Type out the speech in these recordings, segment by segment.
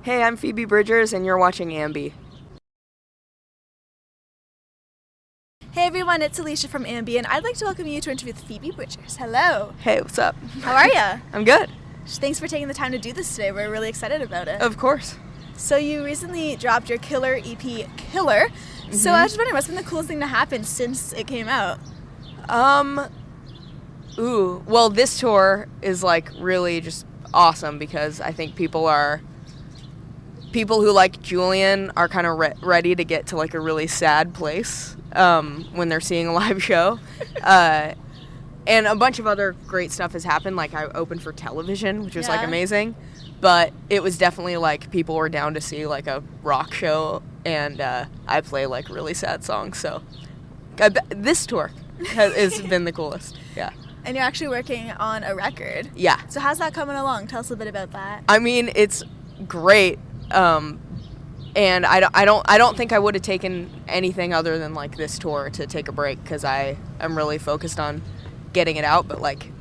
Hey, I'm Phoebe Bridgers, and you're watching AMBY. Hey everyone, it's Alicia from AMBY, and I'd like to welcome you to an interview with Phoebe Bridgers. Hello. Hey, what's up? How are ya? I'm good. Thanks for taking the time to do this today. We're really excited about it. Of course. So you recently dropped your Killer EP, Killer. So I was just wondering, what's been the coolest thing to happen since it came out? Well, this tour is like really just awesome because I think people who like Julian are kind of ready to get to like a really sad place when they're seeing a live show. And a bunch of other great stuff has happened. Like I opened for Television, which was like amazing. But it was definitely like people were down to see like a rock show, and I play like really sad songs. So this tour has been the coolest. Yeah. And you're actually working on a record. Yeah. So how's that coming along? Tell us a bit about that. I mean, it's great. And I don't think I would have taken anything other than like this tour to take a break because I am really focused on getting it out. But like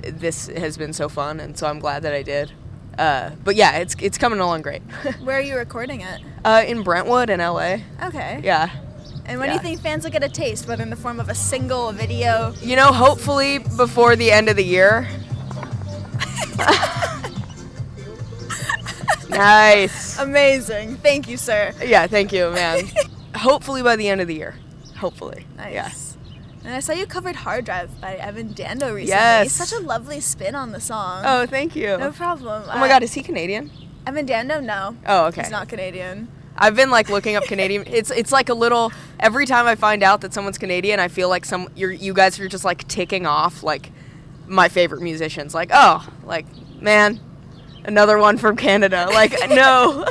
this has been so fun, and so I'm glad that I did. But yeah, it's coming along great. Where are you recording it? In Brentwood in LA. Okay. Yeah. And when do you think fans will get a taste, whether in the form of a single, a video? You know, hopefully before the end of the year. Nice. Amazing. Thank you, sir. Yeah, thank you, man. Hopefully by the end of the year. Hopefully. Nice. Yeah. And I saw you covered Hard Drive by Dano recently. Yes. Such a lovely spin on the song. Oh, thank you. No problem. Oh my God, is he Canadian? Dano? No. Oh, okay. He's not Canadian. I've been like looking up Canadian. It's like a little. Every time I find out that someone's Canadian, I feel like you guys are just like ticking off like my favorite musicians. Like, oh, like man, another one from Canada. Like no.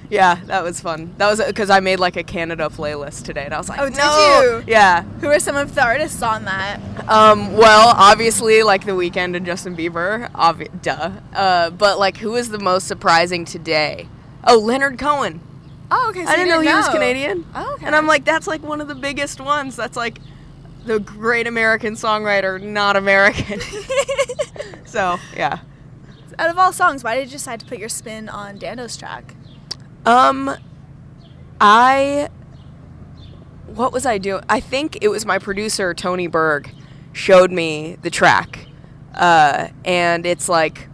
Yeah, that was fun. That was because I made like a Canada playlist today, and I was like, oh, did no. you? Yeah. Who are some of the artists on that? Well, obviously, like The Weeknd and Justin Bieber, duh. But like, who is the most surprising today? Oh, Leonard Cohen. Oh, okay. So I didn't know he was Canadian. Oh, okay. And I'm like, that's like one of the biggest ones. That's like the great American songwriter, not American. So yeah. Out of all songs, why did you decide to put your spin on Dano's track? What was I doing? I think it was my producer, Tony Berg, showed me the track. And it's like,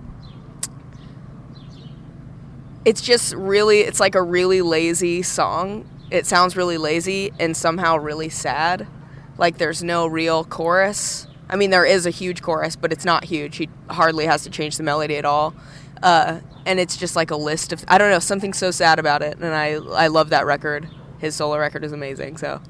it's like a really lazy song. It sounds really lazy and somehow really sad. Like there's no real chorus. I mean, there is a huge chorus, but it's not huge. He hardly has to change the melody at all. And it's just like a list of, I don't know, something so sad about it. And I love that record. His solo record is amazing, so.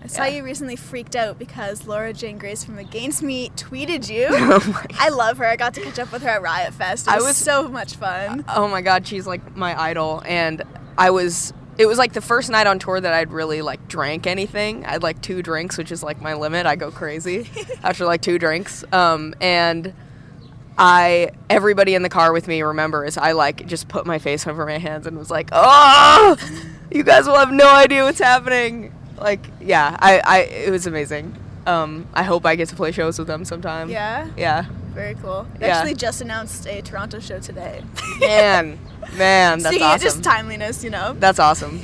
I saw you recently freaked out because Laura Jane Grace from Against Me tweeted you. Oh my God. I love her. I got to catch up with her at Riot Fest. It was so much fun. Oh my God, she's like my idol. And it was like the first night on tour that I'd really like drank anything. I had like 2 drinks, which is like my limit. I go crazy after like 2 drinks. And everybody in the car with me remembers I like just put my face over my hands and was like, oh, you guys will have no idea what's happening. Like, yeah, it was amazing. I hope I get to play shows with them sometime. Yeah? Yeah. Very cool. They actually just announced a Toronto show today. Man, that's Speaking awesome. of just timeliness, you know. That's awesome.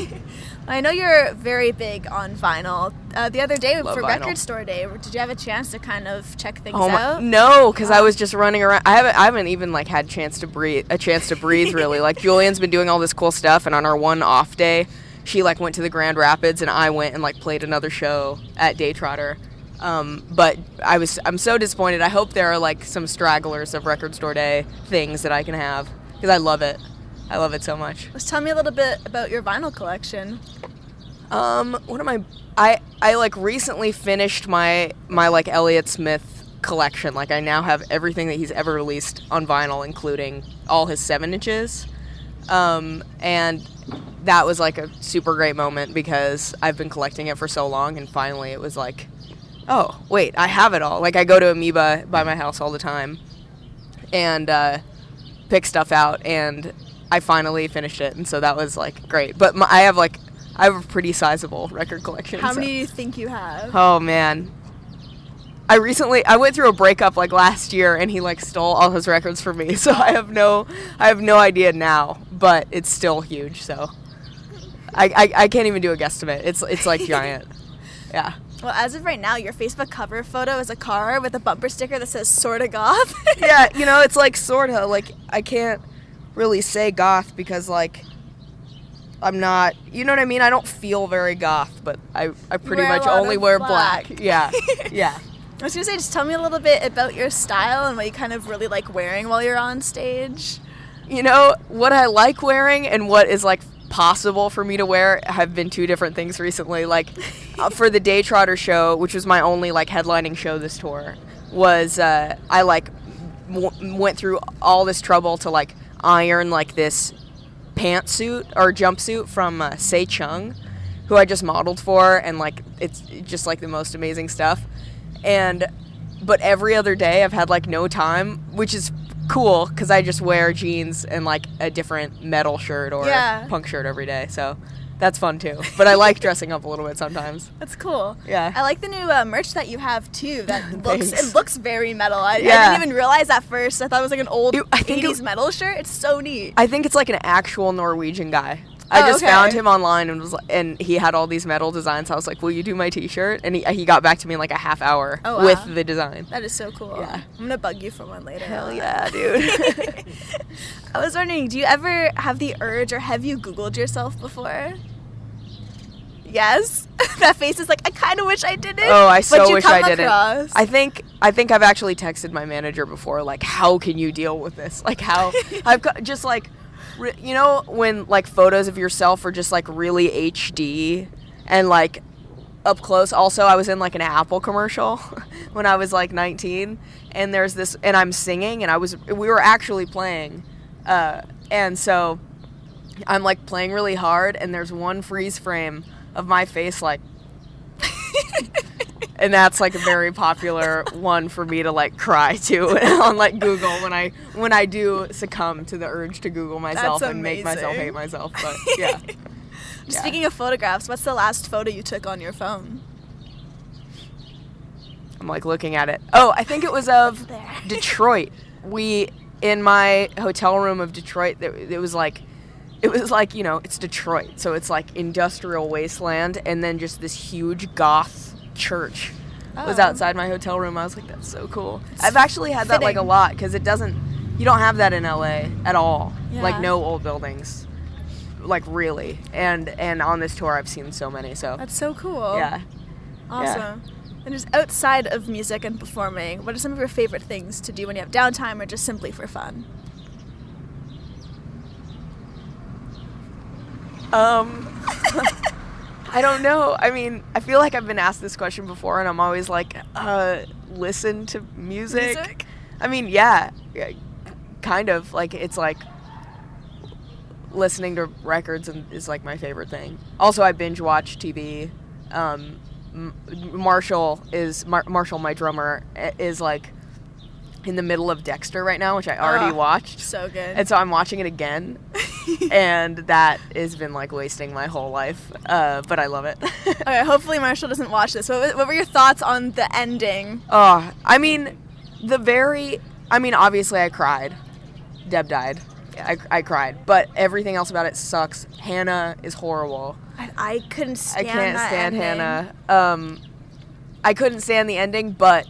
I know you're very big on vinyl. The other day Love for vinyl. Record Store Day, did you have a chance to kind of check things out? No, because I was just running around. I haven't even like had a chance to breathe really. Like Julian's been doing all this cool stuff, and on our one off day, she like went to the Grand Rapids, and I went and like played another show at Daytrotter. But I'm so disappointed. I hope there are like some stragglers of Record Store Day things that I can have because I love it. I love it so much. Let's tell me a little bit about your vinyl collection. What am I like recently finished my like Elliott Smith collection. Like I now have everything that he's ever released on vinyl, including all his 7-inches. And that was like a super great moment because I've been collecting it for so long, and finally it was like, oh, wait, I have it all. Like I go to Amoeba by my house all the time and pick stuff out, and I finally finished it, and so that was like great. But I have a pretty sizable record collection. How many do you think you have? Oh man, I went through a breakup like last year, and he like stole all his records from me. So I have no idea now, but it's still huge. So I can't even do a guesstimate. It's like giant. Yeah. Well, as of right now, your Facebook cover photo is a car with a bumper sticker that says sorta goth. Yeah, it's like sorta. Like, I can't really say goth because, like, I'm not, you know what I mean? I don't feel very goth, but I pretty much only wear black. Yeah, yeah. I was going to say, just tell me a little bit about your style and what you kind of really like wearing while you're on stage. What I like wearing and what is, like, possible for me to wear have been two different things recently. Like, for the Day Trotter show, which was my only, like, headlining show this tour, was I, like, went through all this trouble to, like, iron, like, this pantsuit or jumpsuit from Se Chung, who I just modeled for, and, like, it's just, like, the most amazing stuff. But every other day I've had, like, no time, which is cool because I just wear jeans and, like, a different metal shirt or punk shirt every day. So that's fun, too. But I like dressing up a little bit sometimes. That's cool. Yeah. I like the new merch that you have, too. That it looks very metal. I didn't even realize at first. I thought it was, like, an old 80s metal shirt. It's so neat. I think it's, like, an actual Norwegian guy. I just found him online and he had all these metal designs. I was like, will you do my t-shirt? And he got back to me in like a half hour with the design. That is so cool. Yeah. I'm going to bug you for one later. Hell yeah, dude. I was wondering, do you ever have the urge or have you Googled yourself before? Yes? That face is like, I kind of wish I didn't. Oh, I so wish I didn't. Across. I think I've actually texted my manager before, like, how can you deal with this? Like, how I've got just like, when, like, photos of yourself are just, like, really HD and, like, up close. Also, I was in, like, an Apple commercial when I was, like, 19, and there's this, and I'm singing, and we were actually playing, and so I'm, like, playing really hard, and there's one freeze frame of my face, like, and that's, like, a very popular one for me to, like, cry to on, like, Google when I do succumb to the urge to Google myself and make myself hate myself. But yeah. Speaking of photographs, what's the last photo you took on your phone? I'm, like, looking at it. Oh, I think it was of Detroit. In my hotel room of Detroit, it was like, it's Detroit, so it's like industrial wasteland, and then just this huge goth church was outside my hotel room. I was like, that's so cool. I've actually had that, like, a lot, because you don't have that in LA at all. Yeah. Like, no old buildings, like, really. And on this tour I've seen so many, so that's so cool. Yeah. Awesome. And just outside of music and performing, what are some of your favorite things to do when you have downtime or just simply for fun? I don't know. I mean, I feel like I've been asked this question before, and I'm always like, listen to music? I mean, yeah, kind of. Like, it's like listening to records is like my favorite thing. Also, I binge watch TV. Marshall, my drummer, is like in the middle of Dexter right now, which I already watched. So good. And so I'm watching it again. And that has been, like, wasting my whole life. But I love it. Okay, hopefully Marshall doesn't watch this. What were your thoughts on the ending? I mean, obviously I cried. Deb died. I cried. But everything else about it sucks. Hannah is horrible. I couldn't stand I can't stand ending. Hannah. I couldn't stand the ending, but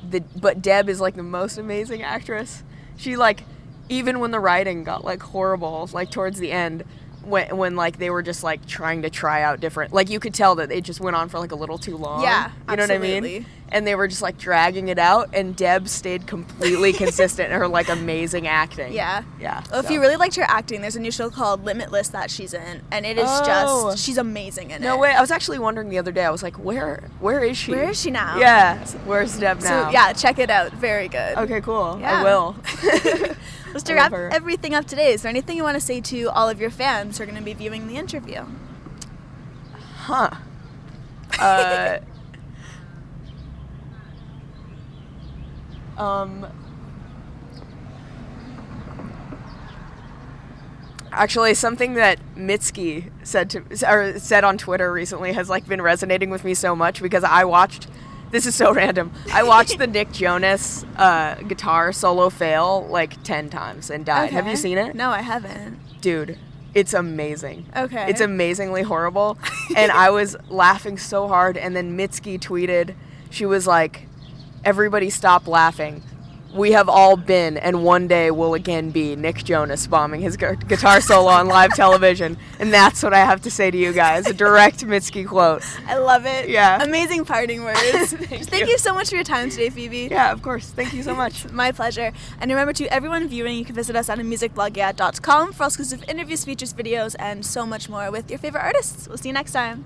Deb is, like, the most amazing actress. She, like, even when the writing got, like, horrible, like, towards the end, when like they were just, like, trying to try out different, like, you could tell that it just went on for, like, a little too long. Yeah, you know absolutely. what I mean? And they were just, like, dragging it out, and Deb stayed completely consistent in her, like, amazing acting. Yeah. Yeah. Well, if you really liked her acting, there's a new show called Limitless that she's in, and it is she's amazing in it. No way. I was actually wondering the other day. I was like, where is she? Where is she now? Yeah. Where's Deb now? So, yeah, check it out. Very good. Okay, cool. Yeah. I will. Let's wrap everything up today. Is there anything you want to say to all of your fans who are going to be viewing the interview? Actually, something that Mitski said on Twitter recently has, like, been resonating with me so much, because I watched This is so random. I watched the Nick Jonas guitar solo fail like 10 times and died. Okay. Have you seen it? No, I haven't. Dude, it's amazing. Okay. It's amazingly horrible. And I was laughing so hard, and then Mitski tweeted, she was like, everybody stop laughing. We have all been, and one day will again be, Nick Jonas bombing his guitar solo on live television. And that's what I have to say to you guys. A direct Mitski quote. I love it. Yeah. Amazing parting words. Thank you so much for your time today, Phoebe. Yeah, of course. Thank you so much. My pleasure. And remember, to everyone viewing, you can visit us at musicblogya.com for exclusive interviews, features, videos, and so much more with your favorite artists. We'll see you next time.